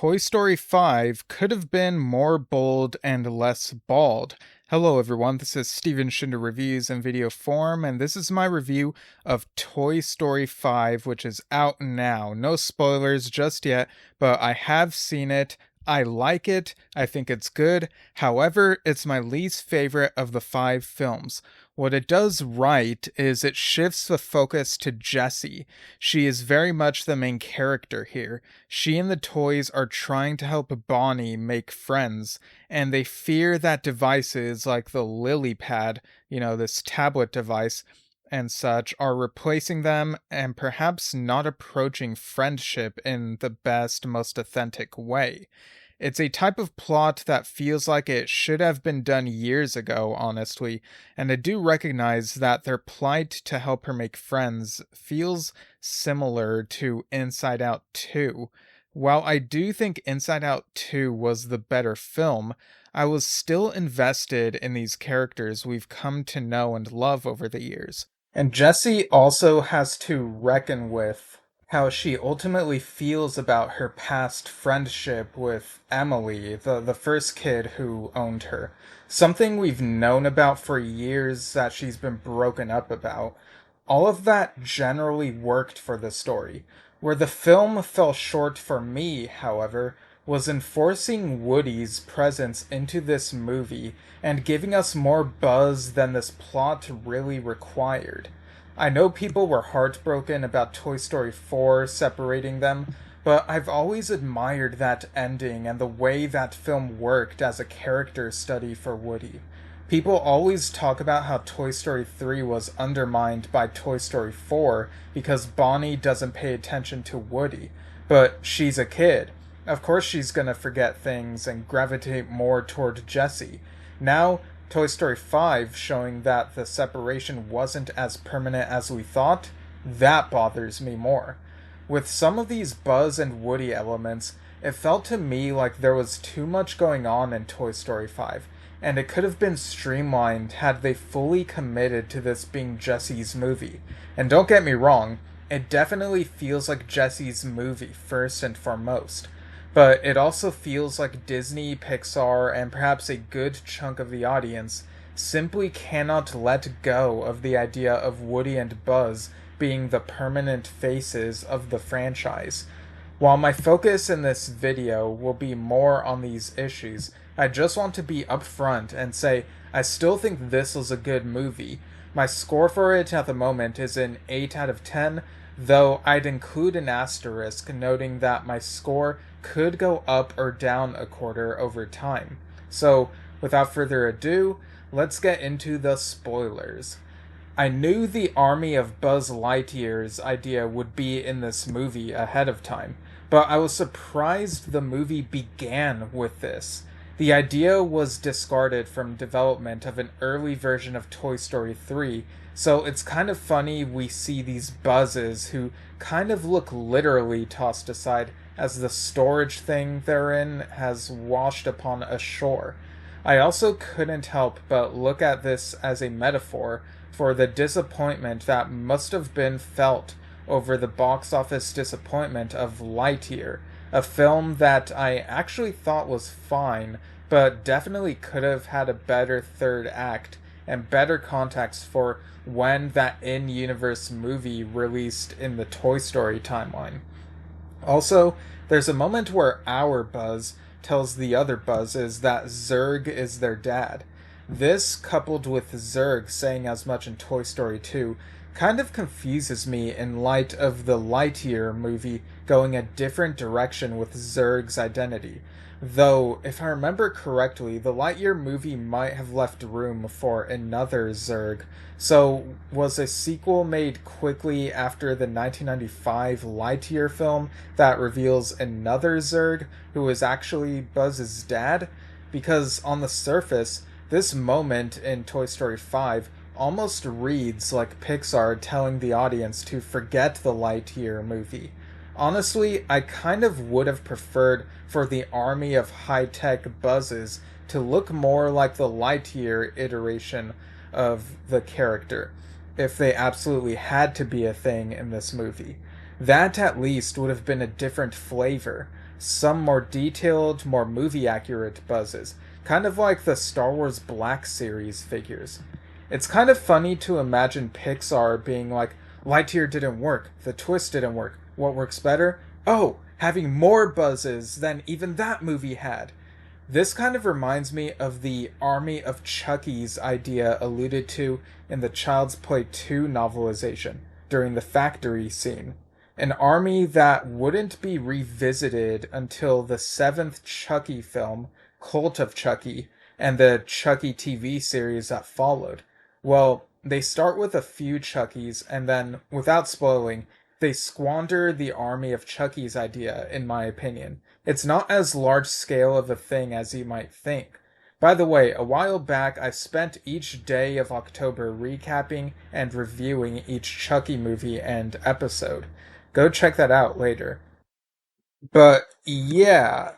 Toy Story 5 could have been more bold and less bald. Hello everyone, this is Steven Shinder Reviews in video form, and this is my review of Toy Story 5, which is out now. No spoilers just yet, but I have seen it. I like it. I think it's good. However, it's my least favorite of the 5 films. What it does right is it shifts the focus to Jessie. She is very much the main character here. She and the toys are trying to help Bonnie make friends, and they fear that devices like the lily pad, this tablet device, and such are replacing them and perhaps not approaching friendship in the best, most authentic way. It's a type of plot that feels like it should have been done years ago, honestly, and I do recognize that their plight to help her make friends feels similar to Inside Out 2. While I do think Inside Out 2 was the better film, I was still invested in these characters we've come to know and love over the years. And Jessie also has to reckon with how she ultimately feels about her past friendship with Emily, the first kid who owned her. Something we've known about for years that she's been broken up about. All of that generally worked for the story. Where the film fell short for me, however, was enforcing Woody's presence into this movie and giving us more buzz than this plot really required. I know people were heartbroken about Toy Story 4 separating them, but I've always admired that ending and the way that film worked as a character study for Woody. People always talk about how Toy Story 3 was undermined by Toy Story 4 because Bonnie doesn't pay attention to Woody, but she's a kid. Of course she's gonna forget things and gravitate more toward Jessie. Now, Toy Story 5 showing that the separation wasn't as permanent as we thought, that bothers me more. With some of these Buzz and Woody elements, it felt to me like there was too much going on in Toy Story 5, and it could have been streamlined had they fully committed to this being Jessie's movie. And don't get me wrong, it definitely feels like Jessie's movie first and foremost. But it also feels like Disney, Pixar, and perhaps a good chunk of the audience simply cannot let go of the idea of Woody and Buzz being the permanent faces of the franchise. While my focus in this video will be more on these issues, I just want to be upfront and say I still think this was a good movie. My score for it at the moment is an 8 out of 10, though I'd include an asterisk noting that my score could go up or down a quarter over time. So, without further ado, let's get into the spoilers. I knew the army of Buzz Lightyear's idea would be in this movie ahead of time, but I was surprised the movie began with this. The idea was discarded from development of an early version of Toy Story 3, so it's kind of funny we see these Buzzes who kind of look literally tossed aside as the storage thing they're in has washed upon a shore. I also couldn't help but look at this as a metaphor for the disappointment that must have been felt over the box office disappointment of Lightyear, a film that I actually thought was fine, but definitely could have had a better third act and better context for when that in-universe movie released in the Toy Story timeline. Also, there's a moment where our Buzz tells the other Buzzes that Zurg is their dad. This, coupled with Zurg saying as much in Toy Story 2, kind of confuses me in light of the Lightyear movie going a different direction with Zurg's identity. Though, if I remember correctly, the Lightyear movie might have left room for another Zurg. So, was a sequel made quickly after the 1995 Lightyear film that reveals another Zurg, who is actually Buzz's dad? Because on the surface, this moment in Toy Story 5 almost reads like Pixar telling the audience to forget the Lightyear movie. Honestly, I kind of would have preferred for the army of high-tech Buzzes to look more like the Lightyear iteration of the character, if they absolutely had to be a thing in this movie. That at least would have been a different flavor. some more detailed, more movie accurate buzzes, kind of like the Star Wars Black Series figures. It's kind of funny to imagine Pixar being like, Lightyear didn't work, the twist didn't work. What works better? Oh, having more buzzes than even that movie had. This kind of reminds me of the Army of Chucky's idea alluded to in the Child's Play 2 novelization during the factory scene. An army that wouldn't be revisited until the seventh Chucky film, Cult of Chucky, and the Chucky TV series that followed. Well, they start with a few Chuckies, and then, without spoiling, they squander the army of Chucky's idea, in my opinion. It's not as large scale of a thing as you might think. By the way, a while back I spent each day of October recapping and reviewing each Chucky movie and episode. Go check that out later. But yeah,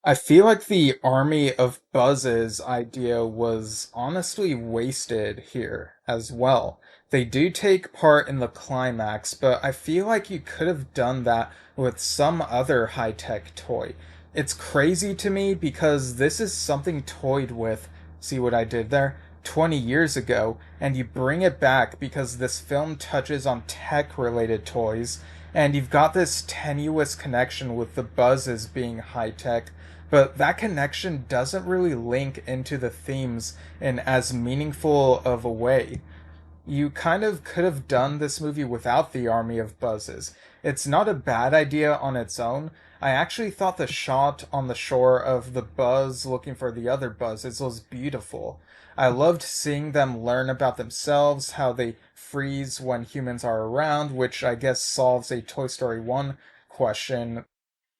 I feel like the army of buzzes idea was honestly wasted here as well. They do take part in the climax, but I feel like you could have done that with some other high tech toy. It's crazy to me because this is something toyed with, see what I did there? 20 years ago, and you bring it back because this film touches on tech related toys, and you've got this tenuous connection with the buzzes being high tech, but that connection doesn't really link into the themes in as meaningful of a way. You kind of could have done this movie without the army of buzzes. It's not a bad idea on its own. I actually thought the shot on the shore of the buzz looking for the other buzzes was beautiful. I loved seeing them learn about themselves, how they freeze when humans are around, which I guess solves a Toy Story 1 question.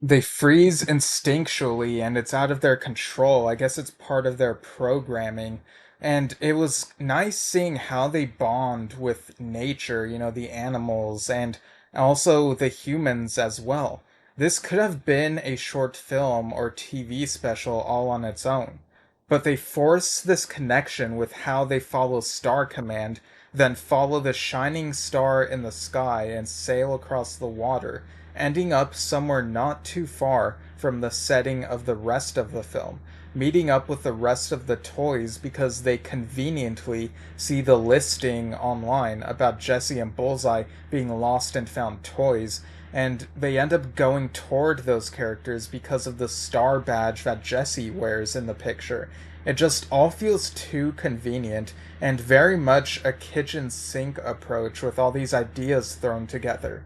They freeze instinctually and it's out of their control. I guess it's part of their programming. And it was nice seeing how they bond with nature, the animals, and also the humans as well. This could have been a short film or TV special all on its own. But they force this connection with how they follow Star Command, then follow the shining star in the sky and sail across the water, ending up somewhere not too far from the setting of the rest of the film, meeting up with the rest of the toys because they conveniently see the listing online about Jessie and Bullseye being lost and found toys, and they end up going toward those characters because of the star badge that Jessie wears in the picture. It just all feels too convenient and very much a kitchen sink approach with all these ideas thrown together.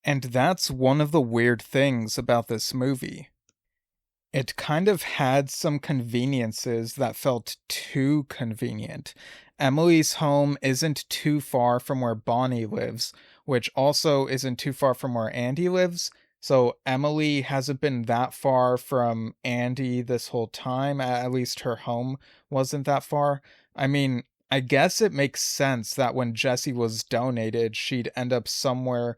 And that's one of the weird things about this movie. It kind of had some conveniences that felt too convenient. Emily's home isn't too far from where Bonnie lives, which also isn't too far from where Andy lives. So Emily hasn't been that far from Andy this whole time. At least her home wasn't that far. I mean, I guess it makes sense that when Jessie was donated, she'd end up somewhere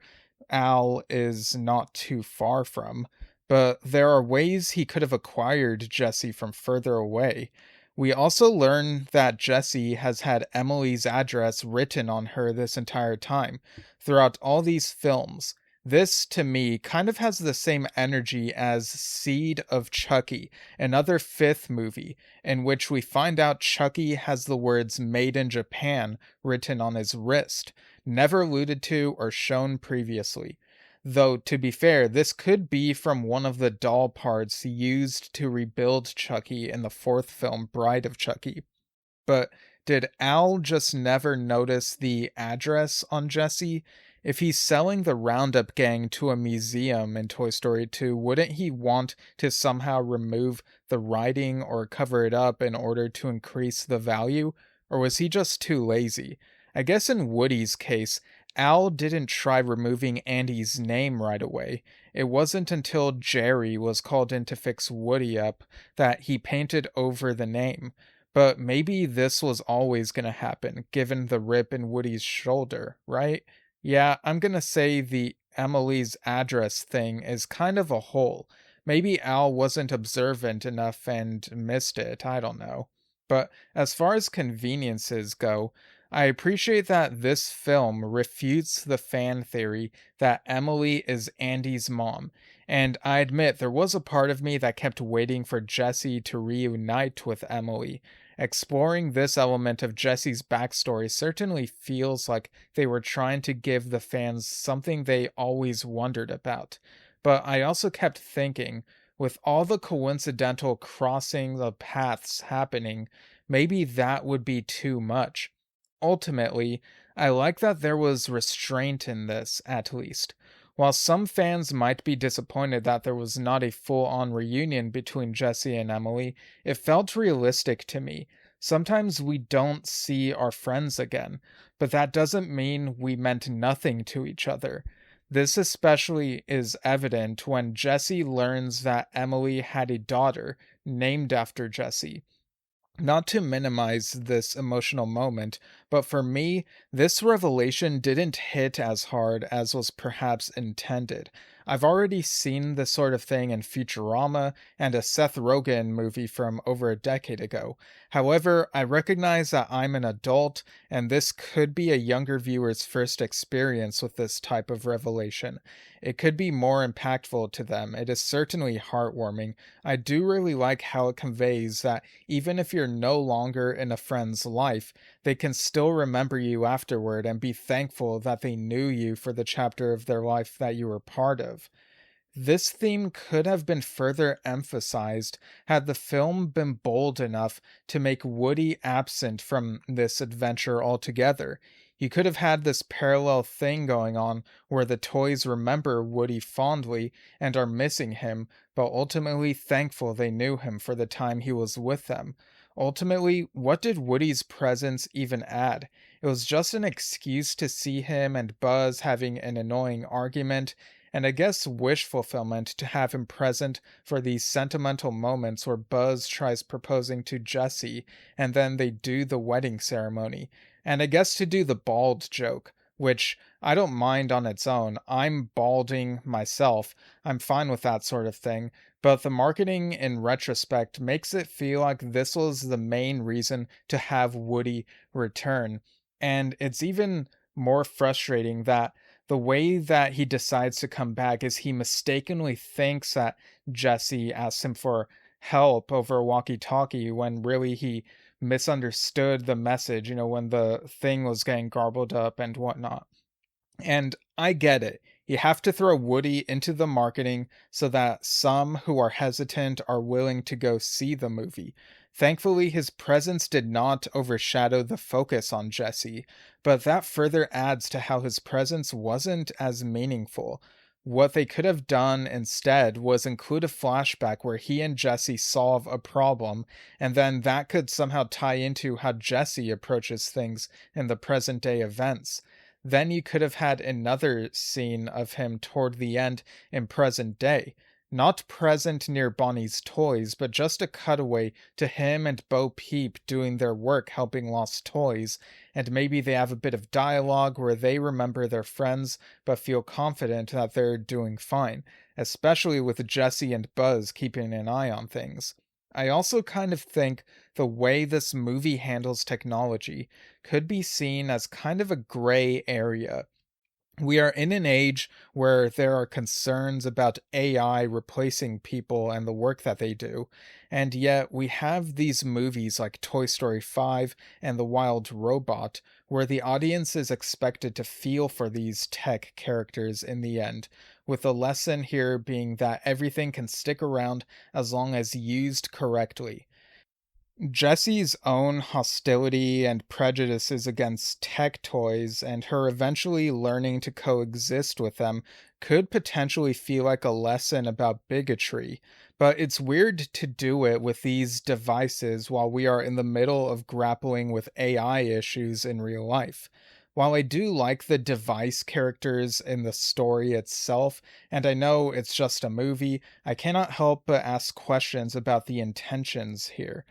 Al is not too far from, but there are ways he could have acquired Jessie from further away. We also learn that Jessie has had Emily's address written on her this entire time, throughout all these films. This, to me, kind of has the same energy as Seed of Chucky, another fifth movie, in which we find out Chucky has the words Made in Japan written on his wrist, never alluded to or shown previously. Though, to be fair, this could be from one of the doll parts used to rebuild Chucky in the fourth film, Bride of Chucky. But did Al just never notice the address on Jessie? If he's selling the Roundup Gang to a museum in Toy Story 2, wouldn't he want to somehow remove the writing or cover it up in order to increase the value? Or was he just too lazy? I guess in Woody's case, Al didn't try removing Andy's name right away. It wasn't until Jerry was called in to fix Woody up that he painted over the name. But maybe this was always going to happen, given the rip in Woody's shoulder, right? Yeah, I'm gonna say the Emily's address thing is kind of a hole. Maybe Al wasn't observant enough and missed it, I don't know. But as far as conveniences go, I appreciate that this film refutes the fan theory that Emily is Andy's mom. And I admit there was a part of me that kept waiting for Jesse to reunite with Emily. Exploring this element of Jesse's backstory certainly feels like they were trying to give the fans something they always wondered about. But I also kept thinking, with all the coincidental crossings of paths happening, maybe that would be too much. Ultimately, I like that there was restraint in this, at least. While some fans might be disappointed that there was not a full on reunion between Jesse and Emily, it felt realistic to me. Sometimes we don't see our friends again, but that doesn't mean we meant nothing to each other. This especially is evident when Jesse learns that Emily had a daughter named after Jesse. Not to minimize this emotional moment, but for me, this revelation didn't hit as hard as was perhaps intended. I've already seen this sort of thing in Futurama and a Seth Rogen movie from over a decade ago. However, I recognize that I'm an adult, and this could be a younger viewer's first experience with this type of revelation. It could be more impactful to them. It is certainly heartwarming. I do really like how it conveys that even if you're no longer in a friend's life, they can still remember you afterward and be thankful that they knew you for the chapter of their life that you were part of. This theme could have been further emphasized had the film been bold enough to make Woody absent from this adventure altogether. You could have had this parallel thing going on where the toys remember Woody fondly and are missing him, but ultimately thankful they knew him for the time he was with them. Ultimately, what did Woody's presence even add? It was just an excuse to see him and Buzz having an annoying argument, and I guess wish fulfillment to have him present for these sentimental moments where Buzz tries proposing to Jesse and then they do the wedding ceremony. And I guess to do the bald joke, which I don't mind on its own. I'm balding myself. I'm fine with that sort of thing. But the marketing in retrospect makes it feel like this was the main reason to have Woody return. And it's even more frustrating that the way that he decides to come back is he mistakenly thinks that Jesse asks him for help over a walkie-talkie when really he misunderstood the message, when the thing was getting garbled up and whatnot. And I get it. You have to throw Woody into the marketing so that some who are hesitant are willing to go see the movie. Thankfully, his presence did not overshadow the focus on Jesse, but that further adds to how his presence wasn't as meaningful. What they could have done instead was include a flashback where he and Jesse solve a problem, and then that could somehow tie into how Jesse approaches things in the present day events. Then you could have had another scene of him toward the end in present day. Not present near Bonnie's toys, but just a cutaway to him and Bo Peep doing their work helping lost toys, and maybe they have a bit of dialogue where they remember their friends but feel confident that they're doing fine, especially with Jesse and Buzz keeping an eye on things. I also kind of think the way this movie handles technology could be seen as kind of a gray area. We are in an age where there are concerns about AI replacing people and the work that they do, and yet we have these movies like Toy Story 5 and The Wild Robot, where the audience is expected to feel for these tech characters in the end, with the lesson here being that everything can stick around as long as used correctly. Jessie's own hostility and prejudices against tech toys and her eventually learning to coexist with them could potentially feel like a lesson about bigotry, but it's weird to do it with these devices while we are in the middle of grappling with AI issues in real life. While I do like the device characters in the story itself, and I know it's just a movie, I cannot help but ask questions about the intentions here.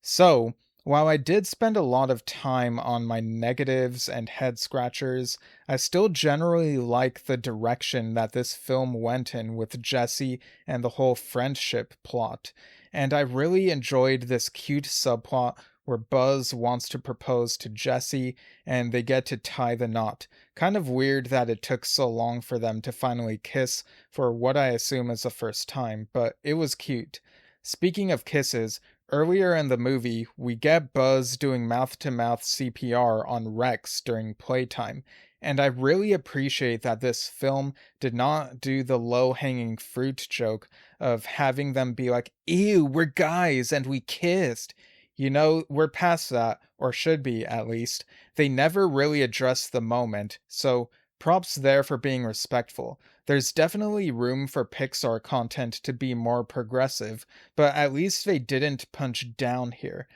So, while I did spend a lot of time on my negatives and head scratchers, I still generally like the direction that this film went in with Jesse and the whole friendship plot. And I really enjoyed this cute subplot where Buzz wants to propose to Jessie and they get to tie the knot. Kind of weird that it took so long for them to finally kiss for what I assume is the first time, but it was cute. Speaking of kisses, earlier in the movie, we get Buzz doing mouth to mouth CPR on Rex during playtime, and I really appreciate that this film did not do the low hanging fruit joke of having them be like, ew, we're guys and we kissed. We're past that, or should be at least. They never really addressed the moment, so props there for being respectful. There's definitely room for Pixar content to be more progressive, but at least they didn't punch down here.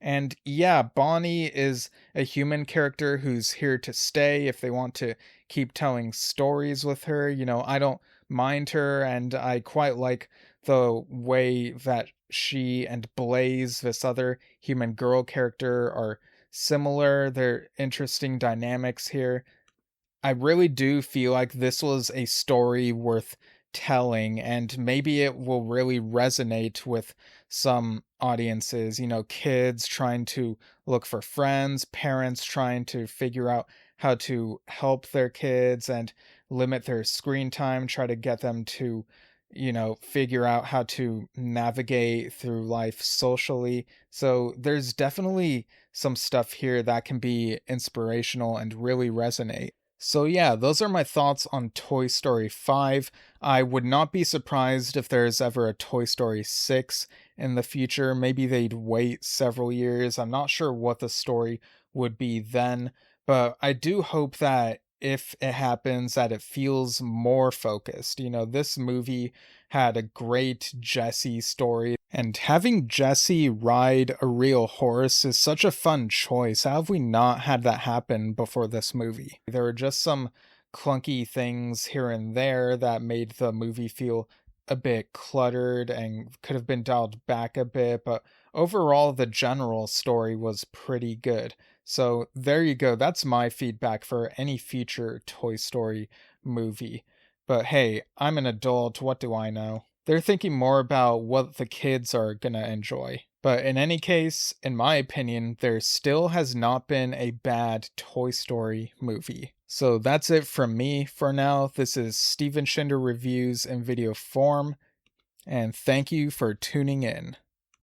And yeah, Bonnie is a human character who's here to stay if they want to keep telling stories with her. I don't mind her, and I quite like the way that she and Blaze, this other human girl character, are similar. They're interesting dynamics here. I really do feel like this was a story worth telling, and maybe it will really resonate with some audiences, kids trying to look for friends, parents trying to figure out how to help their kids and limit their screen time, try to get them to, figure out how to navigate through life socially. So there's definitely some stuff here that can be inspirational and really resonate. So yeah, those are my thoughts on Toy Story 5. I would not be surprised if there's ever a Toy Story 6 in the future. Maybe they'd wait several years. I'm not sure what the story would be then, but I do hope that if it happens that it feels more focused. This movie had a great Jessie story, and having Jessie ride a real horse is such a fun choice. How have we not had that happen before this movie? There were just some clunky things here and there that made the movie feel a bit cluttered and could have been dialed back a bit, but overall, the general story was pretty good. So there you go. That's my feedback for any future Toy Story movie. But hey, I'm an adult. What do I know? They're thinking more about what the kids are gonna enjoy. But in any case, in my opinion, there still has not been a bad Toy Story movie. So that's it from me for now. This is Steven Shinder Reviews in video form, and thank you for tuning in.